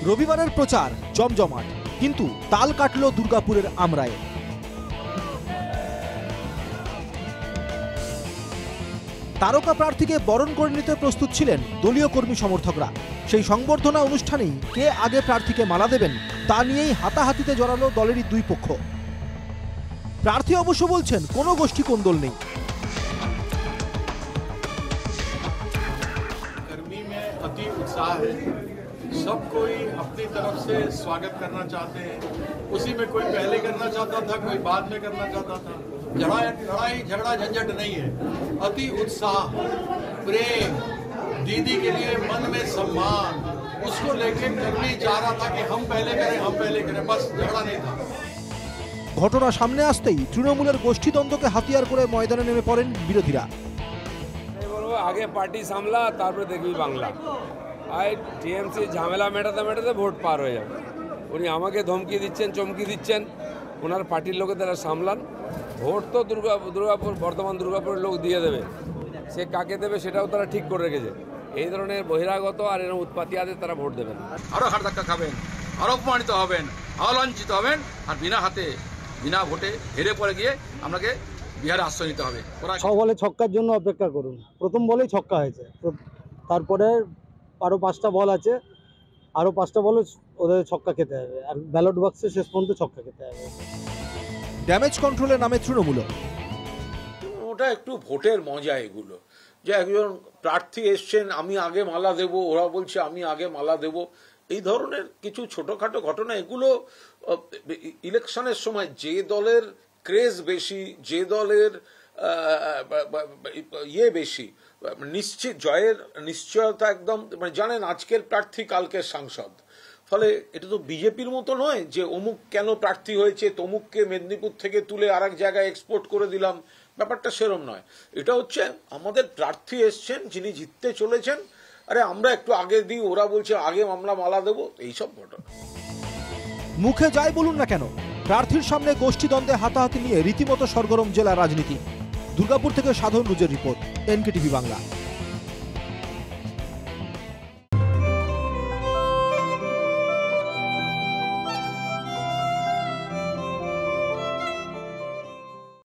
রবিবারের প্রচার জমজমাট, কিন্তু তাল কাটল দুর্গাপুরের আমরায়ে। তারকা প্রার্থীকে বরণ করে নিতে প্রস্তুত ছিলেন দলীয় কর্মী সমর্থকরা। সেই সংবর্ধনা অনুষ্ঠানেই কে আগে প্রার্থীকে মালা দেবেন তা নিয়েই হাতাহাতিতে জড়ালো দলেরই দুই পক্ষ। প্রার্থী অবশ্য বলছেন কোনো গোষ্ঠী কোন্দল নেই। सब कोई अपनी तरफ से स्वागत करना चाहते हैं। उसी में कोई पहले करना चाहता था, कोई बाद में करना चाहता था। लड़ाई झगड़ा झंझट नहीं है, अति उत्साह, प्रेम, दीदी के लिए मन में सम्मान, उसको लेके कर्मी चाह रहा था कि हम पहले करें, बस झगड़ा नहीं था। ঘটনা সামনে আসতেই তৃণমূলের গোষ্ঠীদ্বন্দ্বকে হাতিয়ার করে ময়দানে নেমে পড়েন বিরোধীরা। আগে পার্টি সামলা, তারপরে দেখবি বাংলা। আর টিএমসি ঝামেলা মেটাতে ভোট পার হয়ে যাবে। উনি আমাকে ধমকি দিচ্ছেন, চমকি দিচ্ছেন, ওনার পার্টির লোকেদের সামলান। ভোট তো বর্তমান দুর্গাপুরের লোক দিয়ে দেবে, সে কাকে দেবে সেটাও তারা ঠিক করে রেখেছে। এই ধরনের বহিরাগত আর এরকম উৎপাতিয়াদের তারা ভোট দেবেন। আরও হার ধাক্কা খাবেন, আরও অপমানিত হবেন, আলাঞ্ছিত হবেন, আর বিনা ভোটে হেরে পড়ে গিয়ে আপনাকে বিহারে আশ্রয় নিতে হবে। সব বলে ছক্কার জন্য অপেক্ষা করুন। প্রথম বলেই ছক্কা হয়েছে, তারপরে আরও 5টা বল আছে, আরও 5টা বল ওদের ছক্কা খেতে হবে, আর ব্যালট বক্সে শেষ পর্যন্ত ছক্কা খেতে হবে। ড্যামেজ কন্ট্রোলের নামে তৃণমূল ওটা একটু ভোটের মজা। এগুলো যে একজন প্রার্থী এসছেন, আমি আগে মালা দেব, ওরা বলছে আমি আগে মালা দেব, এই ধরনের কিছু ছোটখাটো ঘটনা, এগুলো ইলেকশনের সময় যে দলের ক্রেজ বেশি, যে দলের বেশি, নিশ্চিত জয়ের নিশ্চয়তা একদম, মানে জানেন আজকের প্রার্থী কালকের সাংসদ। ফলে এটা তো বিজেপির মতো নয় যে অমুক কেন প্রার্থী হয়েছে, তমুককে মেদিনীপুর থেকে তুলে আর এক জায়গায় এক্সপোর্ট করে দিলাম, ব্যাপারটা সেরম নয়। এটা হচ্ছে আমাদের প্রার্থী এসছেন, যিনি জিততে চলেছেন, আরে আমরা একটু আগে দিই, ওরা বলছে আগে আমরা মালা দেবো, এইসব ঘটনা। মুখে যাই বলুন না কেন, প্রার্থীর সামনে গোষ্ঠীদ্বন্দ্বে হাতাহাতি নিয়ে রীতিমতো সরগরম জেলা রাজনীতি। দুর্গাপুর থেকে সাধন রুজের রিপোর্ট, এনকেটিভি বাংলা।